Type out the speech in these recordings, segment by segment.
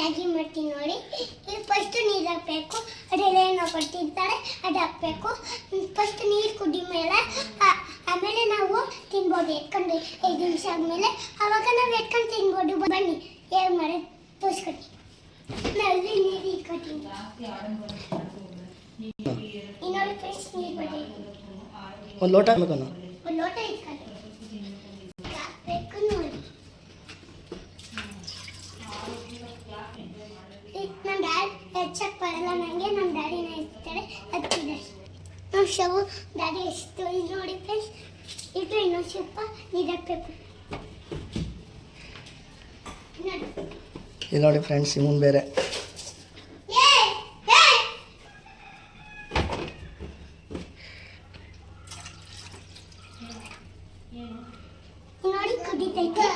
Maggi ಮಾಡ್ತೀನಿ ನೋಡಿ. ಇದು ಫಸ್ಟ್ ನೀರು ಹಾಕಬೇಕು, ಅದೆಲ್ಲ ಏನೋ ಕೊಟ್ಟಿರ್ತಾರೆ ಅದು ಹಾಕಬೇಕು. ಫಸ್ಟ್ ನೀರು ಕುದಿ ಮೇಲೆ ಆಮೇಲೆ ನಾವು ತಿನ್ಬೋದು. ಎತ್ಕೊಂಡು 5 ನಿಮಿಷ ಆದಮೇಲೆ ಆವಾಗ ನಾವು ಎತ್ಕೊಂಡು ತಿನ್ಬೋದು. ಬನ್ನಿ ಹೇಗೆ ಮಾಡೋದು ತೋರಿಸ್ಕೊಡಿ. ನಲ್ಲಿ ನೀರು ಇಟ್ಕೊತೀನಿ. ಇನ್ನೊಂದು ಫ್ರೆಶ್ ನೀರು ಬಡಿ. ಒಂದು ಲೋಟ ಹಾಕಬೇಕು. ಒಂದು ಲೋಟ ಇಟ್ಕೊಂಡು ಹಾಕಬೇಕು ನೋಡಿ. ನಮ್ಮ ಡ್ಯಾಡಿ ಹೆಚ್ಚಕ್ಕೆ ಬರಲ್ಲ ನನಗೆ, ನಮ್ಮ ಡ್ಯಾಡಿನ ಇರ್ತಾರೆ ಹತ್ತಿದೆ. ನಮ್ಮ ಶವು ಡ್ಯಾಡಿ ಎಷ್ಟು ಇದು ನೋಡಿ ಫ್ರೆಂಡ್ಸ್. ಇದು ಇನ್ನೊಂದು ಸ್ವಲ್ಪ ನೀರು ಹಾಕಬೇಕು. ಇಲ್ಲಿ ನೋಡಿ ಫ್ರೆಂಡ್ಸ್, ಇವನು ಬೇರೆ ನೋಡಿ ಕುದೀತೈತೆ.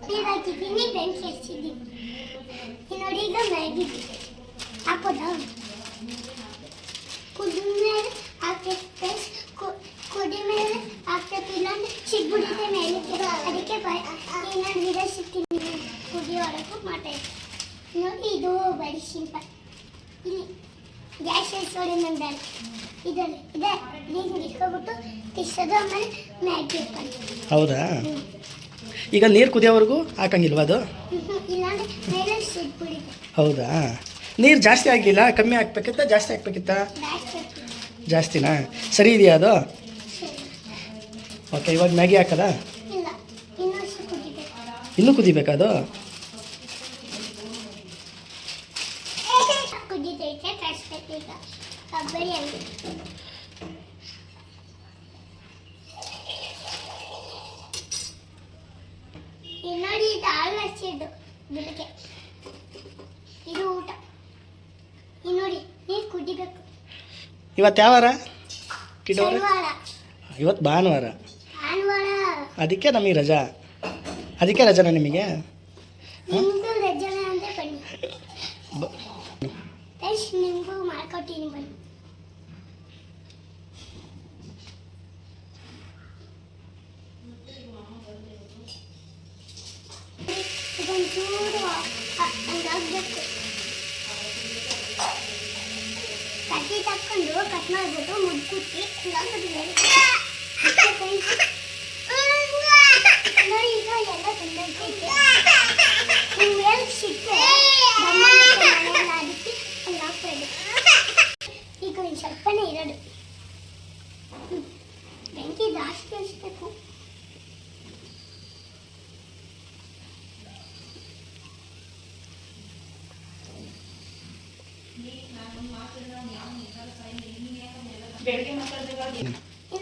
ನೀರು ಹಾಕಿದ್ದೀನಿ, ಬೆಂಕಿ ಹಚ್ಚಿದ್ದೀನಿ. ನೋಡಿ ಈಗ ಮ್ಯಾಗಿ ಹಾಕೋದಾ? ಕುದಿದ ಮೇಲೆ ಹಾಕ್ಬೇಕು ಫ್ರೆಂಡ್ಸ್. ಕುದಿ ಮೇಲೆ ಹಾಕ್ಬೇಕು, ಇಲ್ಲಾಂದ್ರೆ ಸಿಗ್ಬಿಡುತ್ತೆ ಮೇಲೆ. ಅದಕ್ಕೆ ನಾನು ವಿಡಿಯೋ ಸಿಗ್ತೀನಿ ಕುದಿಯೋವರೆಗೂ ಮಾಡ್ತಾಯಿದ್ದೆ ನೋಡಿ. ಇದು ಬರೀ ಸಿಂಪಲ್. ಇಲ್ಲಿ ಗ್ಯಾಸ್ ಹಚ್ಚಿದ್ರೆ ನನ್ನ ಡ್ಯಾಡಿ ಇದರಲ್ಲಿ ಇದೆ. ನೀರು ಇಟ್ಕೊಬಿಟ್ಟು ತಿರ್ಸೋದು, ಆಮೇಲೆ ಮ್ಯಾಗಿ ಇಟ್ಕೊಂಡು. ಹೌದಾ? ಈಗ ನೀರು ಕುದಿಯೋವರೆಗೂ ಹಾಕಂಗಿಲ್ವಾ ಅದು? ಇಲ್ಲಾಂದ್ರೆ ಮೇಲೆ ಸಿಗ್ಬಿಡುತ್ತೆ. ಹೌದಾ? ನೀರು ಜಾಸ್ತಿ ಆಗಲಿಲ್ಲ, ಕಮ್ಮಿ ಹಾಕ್ಬೇಕಿತ್ತ ಜಾಸ್ತಿ ಹಾಕ್ಬೇಕಿತ್ತ? ಜಾಸ್ತಿನಾ? ಸರಿ ಇದೆಯಾ ಅದು? ಓಕೆ, ಇವಾಗ ಮ್ಯಾಗಿ ಹಾಕದಾ? ಇಲ್ಲ, ಇನ್ನೊಂದು ಕುದಿಬೇಕು. ಇನ್ನೂ ಕುದಿಬೇಕಾ ಅದು? ಕುದಿತೈತೆ, ಕಳಿಸ್ಬೇಕು ಈಗ. ಕೊಬ್ಬರಿ ಅಂಗಡಿ ನೋಡಿ. ಇದು ಹಾಲು ಹಚ್ಚಿದ್ದು ಬೆಳಗ್ಗೆ. ಇದು ಊಟ. ನೋಡಿ ನೀರು ಕುದಿಬೇಕು. ಇವತ್ತು ಯಾವ ವಾರ? ಕಿಡೋರ? ಶನಿವಾರ. ಇವತ್ತು ಭಾನುವಾರ, ಭಾನುವಾರ. ಅದಕ್ಕೆ ನಮಗೆ ರಜಾ. ಅದಕ್ಕೆ ರಜಾನ ನಿಮಗೆ? ನಿಮಗೂ ರಜಾನ ಅಂದರೆ ಬನ್ನಿ ಫ್ರೆಂಡ್ಸ್, ನಿಮಗೂ ಮಾಡ್ಕೊಡ್ತೀನಿ ಬನ್ನಿ. ಇದೊಂಚೂರು ಹಂಗಾಗಬೇಕು. ಕಟ್ಟಿ ತಕ್ಕೊಂಡು ಕಟ್ ಮಾಡಿಬಿಟ್ಟು ಮುದ್ದುಕುಟ್ಟಿ ನೋಡಿ. ಈಗ ಎಲ್ಲ ತಂದೈತೆ. ನಿಮ್ಮ ಮೇಲೆ ಸಿಟ್ಟೆ ಅದಕ್ಕೆ ಹಂಗೆ ಹಾಕ್ಬೇಕು. ಈಗ ಒಂದು ಸ್ವಲ್ಪನೇ ಇರೋದು. ಬೆಂಕಿ ಜಾಸ್ತಿ ಹಚ್ಬೇಕು.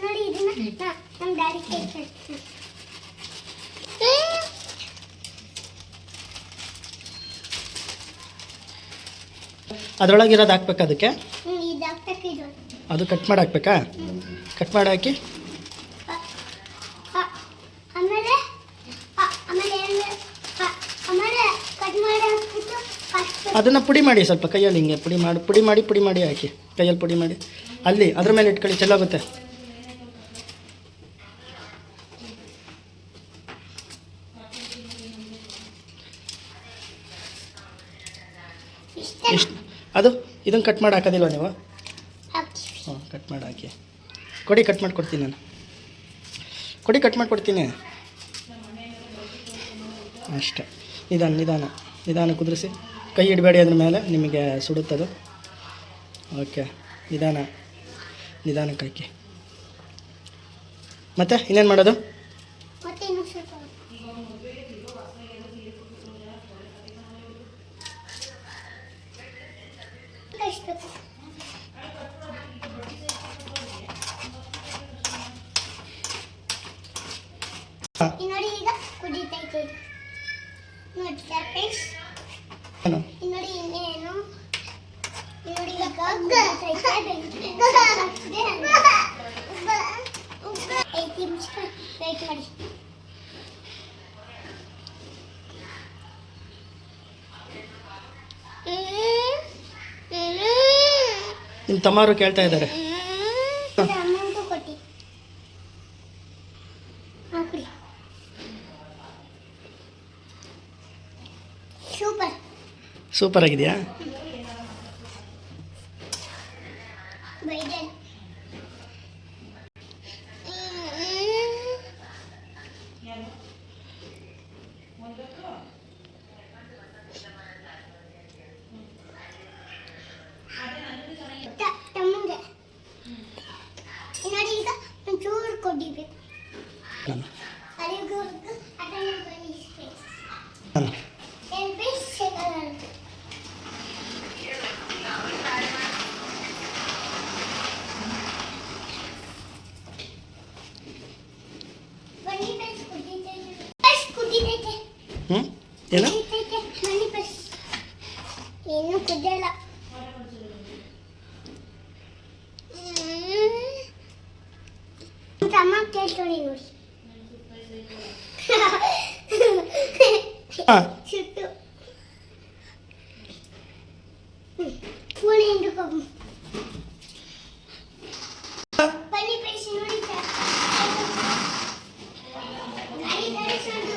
ನೋಡಿ ಇದನ್ನ ನಮ್ಮ ಡ್ಯಾಡಿ ಕೈ ಅದರೊಳಗಿರೋದು ಹಾಕ್ಬೇಕಾ ಅದಕ್ಕೆ? ಇದು ಹಾಕ್ಬೇಕು. ಇದು ಅದು ಕಟ್ ಮಾಡಿ ಹಾಕ್ಬೇಕಾ? ಕಟ್ ಮಾಡಿ ಹಾಕಿ ಆಮೇಲೆ ಆಮೇಲೆ ಆಮೇಲೆ ಕಟ್ ಮಾಡಿ ಹಾಕ್ಬಿಟ್ಟು ಅದನ್ನು ಪುಡಿ ಮಾಡಿ, ಸ್ವಲ್ಪ ಕೈಯಲ್ಲಿ ಹಿಂಗೆ ಪುಡಿ ಮಾಡಿ ಹಾಕಿ. ಕೈಯಲ್ಲಿ ಪುಡಿ ಮಾಡಿ ಅಲ್ಲಿ ಅದ್ರ ಮೇಲೆ ಇಟ್ಕೊಳ್ಳಿ, ಚೆಲ್ಲೋಗುತ್ತೆ. ಎಷ್ಟು ಅದು? ಇದನ್ನು ಕಟ್ ಮಾಡಿ ಹಾಕೋದಿಲ್ವ ನೀವು? ಹಾಂ, ಕಟ್ ಮಾಡಿ ಹಾಕಿ ಕೊಡಿ. ಕಟ್ ಮಾಡಿ ಕೊಡ್ತೀನಿ ನಾನು. ಕೊಡಿ, ಕಟ್ ಮಾಡಿ ಕೊಡ್ತೀನಿ ಅಷ್ಟೇ. ನಿಧಾನ ಕುದುರಿಸಿ. ಕೈ ಇಡಬೇಡಿ ಅದ್ರ ಮೇಲೆ, ನಿಮಗೆ ಸುಡುತ್ತದು. ಓಕೆ, ನಿಧಾನಕ್ಕೆ ಹಾಕಿ. ಮತ್ತೆ ಇನ್ನೇನು ಮಾಡೋದು? ನೋಡಿ ಈಗ ಕುದೀತೈತೆ. ನೋಡಿ ಫ್ರೆಂಡ್ಸ್, ನೋಡಿ ಇನ್ನೇನು. ನೋಡಿ ಈಗ 5 ನಿಮಿಷ ವೇಟ್ ಮಾಡಿ. ನಿಮ್ಮ ತಮ್ಮರು ಕೇಳ್ತಾ ಇದ್ದಾರೆ. ಕೊಟ್ಟಿ ಹಾಕ್ರಿ. ಸೂಪರ್. ಸೂಪರ್ ಆಗಿದೆಯಾ? ಬೈಡನ್ ತಮ್ಮಂಗೆ ನೋಡಿ ಈಗ ಒಂಚೂರು ಕೊಡಿಬೇಕು ನಾನು ಅಲ್ಲಿಗೂ ಅದನ್ನು ಬಲಿಸ್ಬೇಕು ನಾನು ಏನು ಬೇಯಿಸಲ್ಲ ಬನ್ನಿ ಬೇಸ್ ಕುದಿತೈತೆ ಹ್ಞೂ ಏನು? ಕುದಿತೈತೆ ಬನ್ನಿ ಬೇಸ್ ಏನು ಕುದಿಯಲ್ಲ ತಮ್ಮ ಕೇಳ್ಕೊಳ್ಳಿ ನೋಡಿ ಹಾಂ ಸುಟ್ಟು ಪೂಣೆ ಹಿಂಡ್ಕೊಂಡು ಬನ್ನಿ ಬೇಸ್ ನೋಡಿ ಗಾಡಿ ಗಾಡಿ ಸೌಂಡು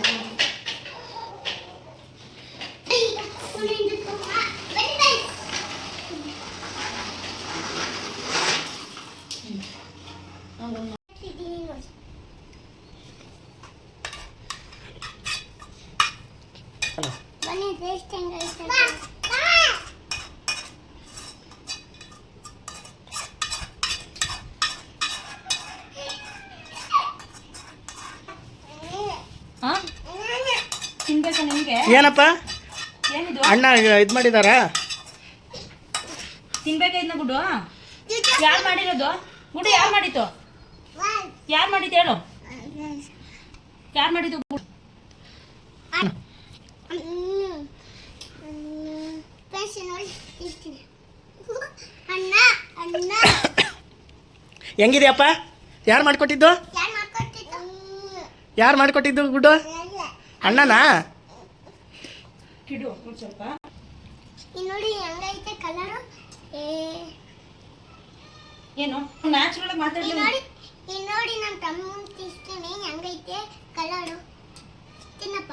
ಪೂಣೆ ಹಿಂಡ್ಕೊಂಡು ಬನ್ನಿ ಬೇಸ್ ಇದೀನಿ ನೋಡಿ ಬನ್ನಿ ಟೇಸ್ಟ್ ಹೆಂಗೈತೆ ಹಾಂ ತಿನ್ಬೇಕಾ ನಿಮಗೆ? ಏನಪ್ಪ ಏನಿದು ಅಣ್ಣ ಇದು ಮಾಡಿದಾರಾ? ತಿನ್ಬೇಕಾ ಇದನ್ನ ಗುಡ್ಡು? ಯಾರು ಮಾಡಿರೋದು ಗುಡ್ಡು? ಯಾರು ಮಾಡಿತ್ತು? ಯಾರು ಮಾಡಿದ್ದು ಹೇಳು? ಯಾರು ಮಾಡಿದ್ದು ಗುಡ್ಡು? ಅಣ್ಣ ಅಣ್ಣ ಹೆಂಗಿದೆಯಪ್ಪ? ಯಾರು ಮಾಡಿಕೊಟ್ಟಿದ್ದು? ಯಾರು ಮಾಡ್ಕೊಟ್ಟಿದ್ದು? ಯಾರು ಮಾಡಿಕೊಟ್ಟಿದ್ದು ಗುಡ್ಡು? ಅಣ್ಣನಾ? ಕಿಡು ಒಂದ್ ಸ್ವಲ್ಪ. ಇಲ್ಲಿ ನೋಡಿ ಹೆಂಗೈತೆ ಕಲರು ಏನು ನ್ಯಾಚುರಲ್ ಆಗಿ ಮಾತಾಡಿ. ಇಲ್ಲಿ ನೋಡಿ ನನ್ನ ತಮ್ಮನ ತಿಸ್ತೀನಿ ಹೆಂಗೈತೆ ಕಲರು. ತಿನ್ನಪ್ಪ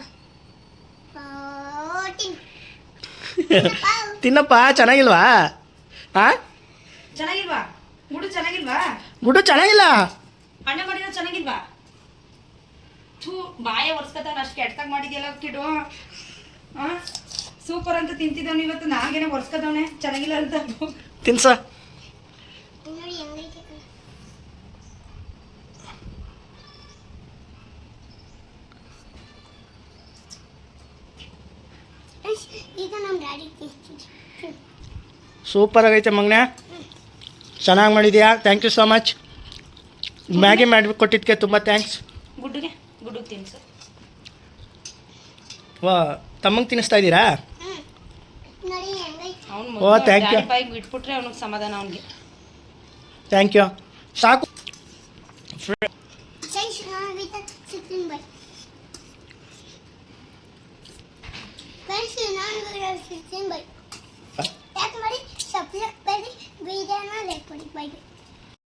ತಿನ್ನಪ್ಪ. ಚೆನ್ನಾಗಿಲ್ವಾ? ಹಾಂ ಚೆನ್ನಾಗಿಲ್ವಾ ಗುಡ್ಡು? ಚೆನ್ನಾಗಿಲ್ವಾ? ಗುಡ್ಡು ಚೆನ್ನಾಗಿಲ್ಲ. ಅಣ್ಣ ಮಾಡಿರೋ ಚೆನ್ನಾಗಿಲ್ವಾ? ಥೂ ಬಾಯ ಒರ್ಸ್ಕೊತಾವ ಅಷ್ಟು ಕೆಟ್ಟಾಗ ಮಾಡಿದ್ಯಲ್ಲ ಕಿಡು. ಹಾಂ ಸೂಪರ್ ಅಂತ ತಿಂತಿದ್ದವನು ಇವತ್ತು ನಾಗೇನೆ ಒರ್ಸ್ಕೊತಾವನೆ ಚೆನ್ನಾಗಿಲ್ಲ ಅಂತ. ತಿನ್ಸ. ನೋಡಿ ಹೆಂಗೈತೆ ಕಲರ್. ಈಗ ನಮ್ಮ ಡ್ಯಾಡಿ ತಿಂತೀನಿ. ಸೂಪರ್ ಆಗೈತೆ ಮಗನೇ, ಚೆನ್ನಾಗಿ ಮಾಡಿದ್ಯಾ. Thank you so much. Maggi ಮಾಡಿ ಕೊಟ್ಟಿದ್ದಕ್ಕೆ ತುಂಬ ಥ್ಯಾಂಕ್ಸ್. ಗುಡ್ಡುಗೆ ತಿನ್ಸು. ವಾ ತಮ್ಮಂಗೆ ತಿನ್ನಿಸ್ತಾ ಇದ್ದೀರಾ? ನೋಡಿ ಹೆಂಗೈತೆ. ಅವ್ನು ಓ, thank you. ಬಾಯಿಗೆ ಬಿಟ್ಬಿಟ್ರೆ ಅವನಿಗೆ ಸಮಾಧಾನ. ಅವನಿಗೆ ಥ್ಯಾಂಕ್ ಯು. ಸಾಕು. ಸಿಕ್ತೀನಿ ಬೈ. ನಾನು ಸಿಕ್ತೀನಿ ಬೈ. ಯಾಕೆ ಮಾಡಿ ಸಬ್ಸ್ಕ್ರೈಬ್ ಮಾಡಿ ವಿಡಿಯೋನ ಲೈಕ್ ಮಾಡಿ. Bye bye.